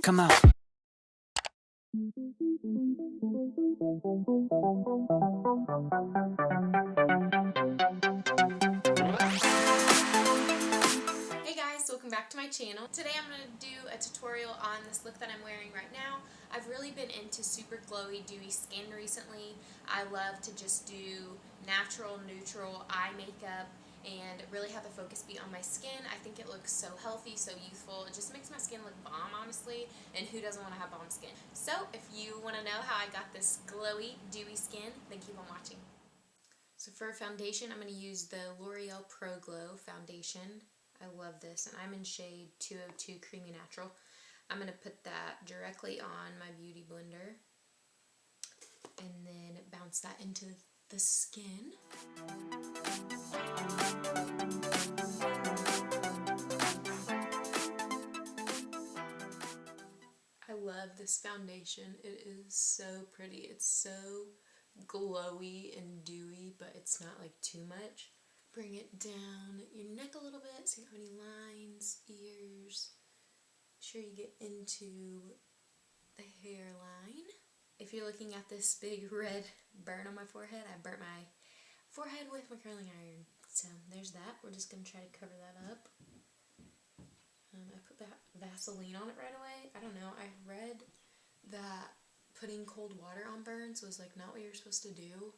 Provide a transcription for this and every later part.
come out. Hey guys, welcome back to my channel. Today I'm going to do a tutorial on this look that I'm wearing right now. I've really been into super glowy, dewy skin recently. I love to just do natural, neutral eye makeup and really have the focus be on my skin. I think it looks so healthy, so youthful. It just makes my skin look bomb, honestly, and who doesn't want to have bomb skin? So if you want to know how I got this glowy, dewy skin, then keep on watching. So for foundation, I'm going to use the L'Oreal Pro Glow foundation. I love this, and I'm in shade 202 Creamy Natural. I'm going to put that directly on my beauty blender and then bounce that into the skin. I love this foundation. It is so pretty. It's so glowy and dewy, but it's not like too much. Bring it down your neck a little bit so you don't have any lines, ears. Make sure you get into the hairline. If you're looking at this big red burn on my forehead, I burnt my forehead with my curling iron. So there's that. We're just going to try to cover that up. I put Vaseline on it right away. I don't know. I read that putting cold water on burns was like not what you're supposed to do.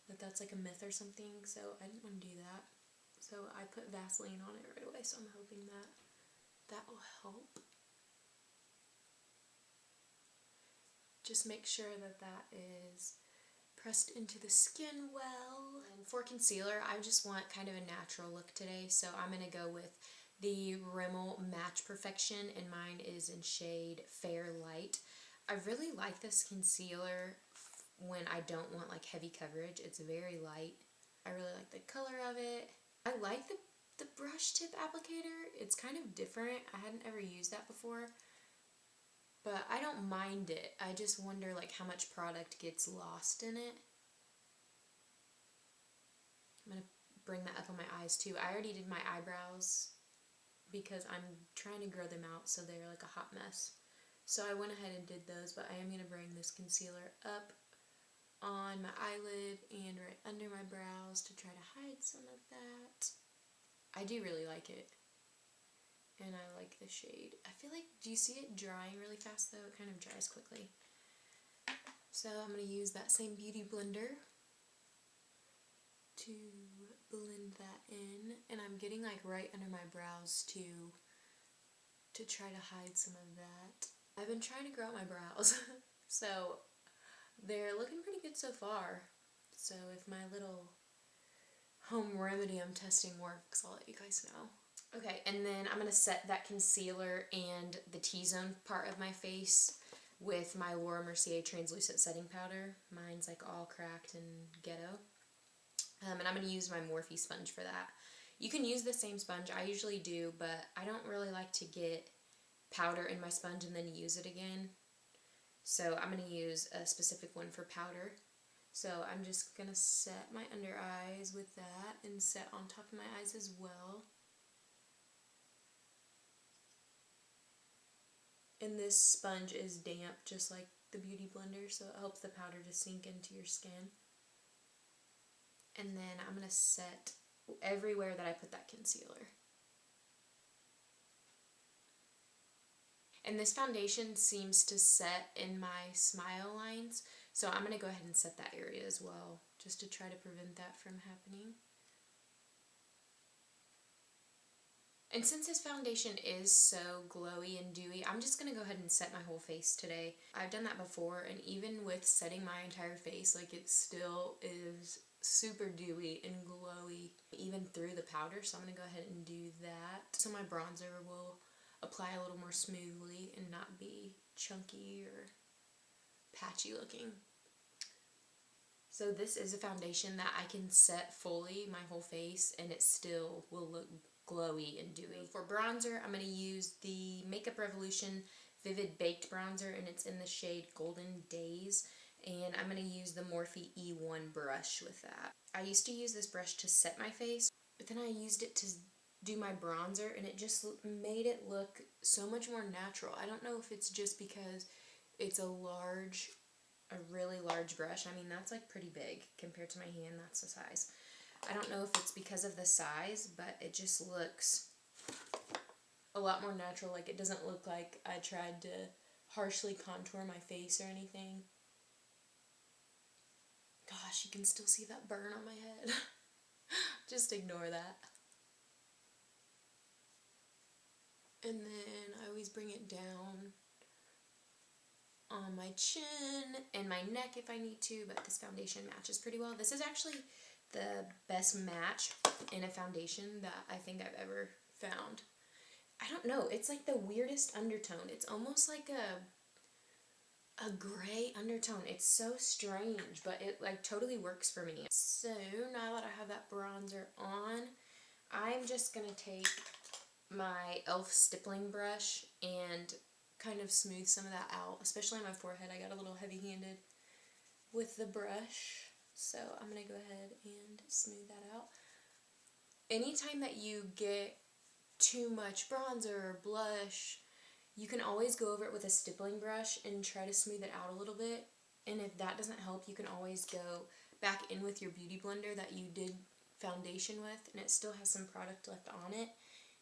That that's like a myth or something, so I didn't want to do that. So I put Vaseline on it right away, so I'm hoping that that will help. Just make sure that that is pressed into the skin well. And for concealer, I just want kind of a natural look today, so I'm going to go with the Rimmel Match Perfection, and mine is in shade Fair Light. I really like this concealer when I don't want like heavy coverage. It's very light. I really like the color of it. I like the brush tip applicator. It's kind of different. I hadn't ever used that before, but I don't mind it. I just wonder like how much product gets lost in it. I'm gonna bring that up on my eyes too. I already did my eyebrows because I'm trying to grow them out so they're like a hot mess. So I went ahead and did those, but I am going to bring this concealer up on my eyelid and right under my brows to try to hide some of that. I do really like it. And I like the shade. I feel like, do you see it drying really fast though? It kind of dries quickly. So I'm going to use that same beauty blender to blend that in. And I'm getting like right under my brows too, to try to hide some of that. I've been trying to grow out my brows, so they're looking pretty good so far. So if my little home remedy I'm testing works, I'll let you guys know. Okay, and then I'm going to set that concealer and the T-zone part of my face with my Laure Mercier translucent setting powder. Mine's like all cracked and ghetto. And I'm going to use my Morphe sponge for that. You can use the same sponge, I usually do, but I don't really like to get powder in my sponge and then use it again. So I'm going to use a specific one for powder. So I'm just going to set my under eyes with that and set on top of my eyes as well. And this sponge is damp just like the beauty blender, so it helps the powder to sink into your skin. And then I'm going to set everywhere that I put that concealer. And this foundation seems to set in my smile lines, so I'm going to go ahead and set that area as well, just to try to prevent that from happening. And since this foundation is so glowy and dewy, I'm just going to go ahead and set my whole face today. I've done that before, and even with setting my entire face, like it still is super dewy and glowy, even through the powder, so I'm going to go ahead and do that. So my bronzer will apply a little more smoothly and not be chunky or patchy looking. So this is a foundation that I can set fully my whole face and it still will look glowy and dewy. For bronzer, I'm going to use the Makeup Revolution Vivid Baked Bronzer, and it's in the shade Golden Days, and I'm going to use the Morphe E1 brush with that. I used to use this brush to set my face, but then I used it to do my bronzer, and it just made it look so much more natural. I don't know if it's just because it's a really large brush. I mean, that's like pretty big compared to my hand. That's the size. I don't know if it's because of the size, but it just looks a lot more natural. Like, it doesn't look like I tried to harshly contour my face or anything. Gosh, you can still see that burn on my head. Just ignore that. And then I always bring it down on my chin and my neck if I need to, but this foundation matches pretty well. This is actually the best match in a foundation that I think I've ever found. I don't know, it's like the weirdest undertone. It's almost like a gray undertone. It's so strange, but it like totally works for me. So now that I have that bronzer on, I'm just gonna take my e.l.f. stippling brush and kind of smooth some of that out, especially on my forehead. I got a little heavy-handed with the brush, so I'm gonna go ahead and smooth that out. Anytime that you get too much bronzer or blush, you can always go over it with a stippling brush and try to smooth it out a little bit. And if that doesn't help, you can always go back in with your beauty blender that you did foundation with, and it still has some product left on it,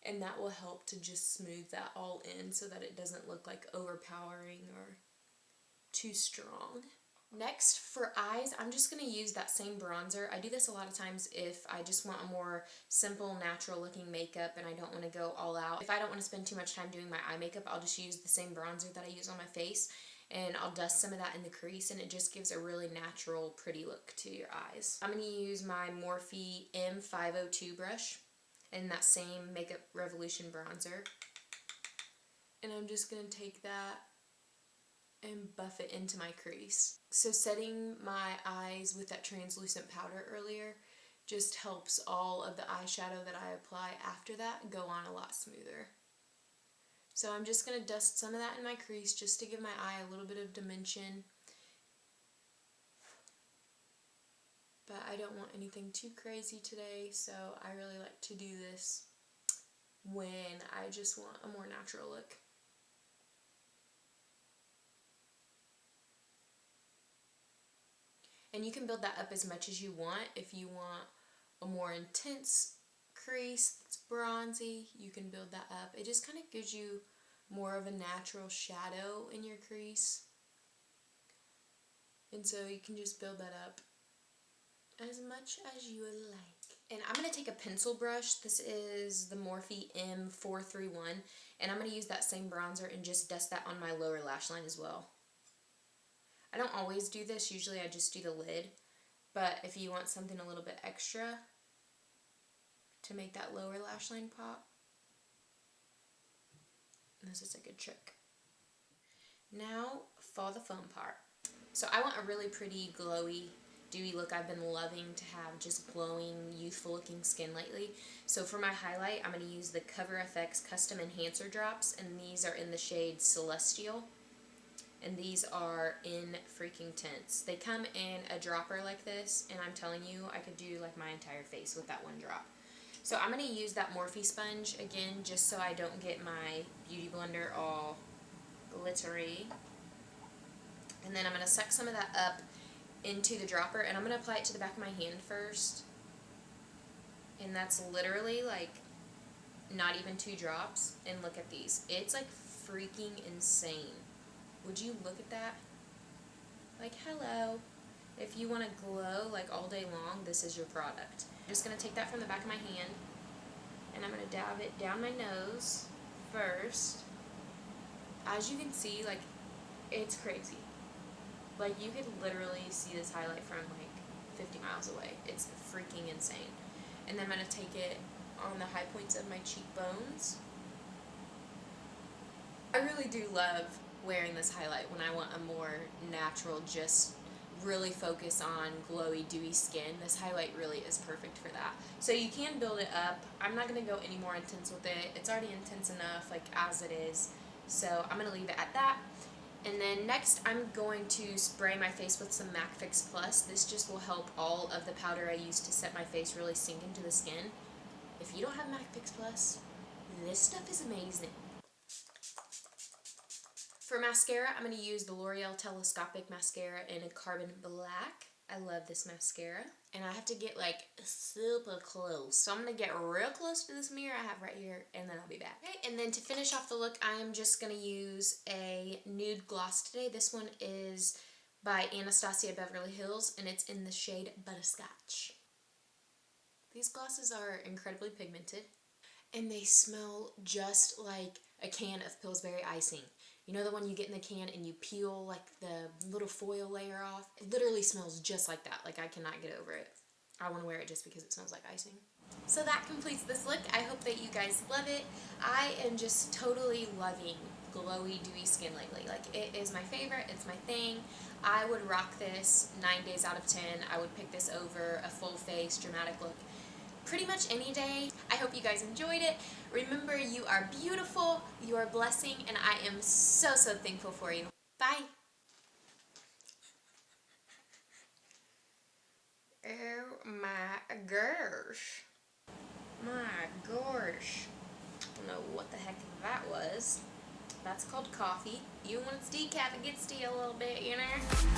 and that will help to just smooth that all in so that it doesn't look like overpowering or too strong. Next, for eyes, I'm just going to use that same bronzer. I do this a lot of times if I just want a more simple, natural looking makeup and I don't want to go all out. If I don't want to spend too much time doing my eye makeup, I'll just use the same bronzer that I use on my face, and I'll dust some of that in the crease, and it just gives a really natural, pretty look to your eyes. I'm going to use my Morphe M502 brush and that same Makeup Revolution bronzer, and I'm just going to take that and buff it into my crease. So setting my eyes with that translucent powder earlier just helps all of the eyeshadow that I apply after that go on a lot smoother. So I'm just going to dust some of that in my crease just to give my eye a little bit of dimension. But I don't want anything too crazy today, so I really like to do this when I just want a more natural look. And you can build that up as much as you want. If you want a more intense crease that's bronzy, you can build that up. It just kind of gives you more of a natural shadow in your crease. And so you can just build that up as much as you would like. And I'm going to take a pencil brush. This is the Morphe M431. And I'm going to use that same bronzer and just dust that on my lower lash line as well. I don't always do this. Usually I just do the lid. But if you want something a little bit extra to make that lower lash line pop, this is a good trick. Now for the fun part. So I want a really pretty glowy dewy look. I've been loving to have just glowing, youthful looking skin lately. So for my highlight, I'm going to use the Cover FX Custom Enhancer Drops, and these are in the shade Celestial. And these are in freaking tints. They come in a dropper like this, and I'm telling you, I could do like my entire face with that one drop. So I'm going to use that Morphe sponge again, just so I don't get my beauty blender all glittery. And then I'm going to suck some of that up into the dropper, and I'm going to apply it to the back of my hand first. And that's literally like not even 2 drops. And look at these. It's like freaking insane. Would you look at that? Like, hello. If you want to glow like all day long, this is your product. I'm just going to take that from the back of my hand, and I'm going to dab it down my nose first. As you can see, like, it's crazy. Like, you could literally see this highlight from like 50 miles away. It's freaking insane. And then I'm going to take it on the high points of my cheekbones. I really do love wearing this highlight when I want a more natural, just really focus on glowy, dewy skin. This highlight really is perfect for that. So you can build it up. I'm not going to go any more intense with it. It's already intense enough, like, as it is. So I'm going to leave it at that. And then next, I'm going to spray my face with some MAC Fix Plus. This just will help all of the powder I use to set my face really sink into the skin. If you don't have MAC Fix Plus, this stuff is amazing. For mascara, I'm going to use the L'Oreal Telescopic Mascara in a Carbon Black. I love this mascara. And I have to get like super close. So I'm going to get real close to this mirror I have right here, and then I'll be back. Okay, and then to finish off the look, I am just going to use a nude gloss today. This one is by Anastasia Beverly Hills, and it's in the shade Butterscotch. These glosses are incredibly pigmented, and they smell just like a can of Pillsbury icing. You know the one you get in the can and you peel like the little foil layer off? It literally smells just like that. Like, I cannot get over it. I want to wear it just because it smells like icing. So that completes this look. I hope that you guys love it. I am just totally loving glowy, dewy skin lately. Like, it is my favorite. It's my thing. I would rock this 9 days out of 10. I would pick this over a full face dramatic look pretty much any day. I hope you guys enjoyed it. Remember, you are beautiful, you are a blessing, and I am so, so thankful for you. Bye. Oh my gosh. My gosh. I don't know what the heck that was. That's called coffee. Even when it's decaf, it gets to you a little bit, you know?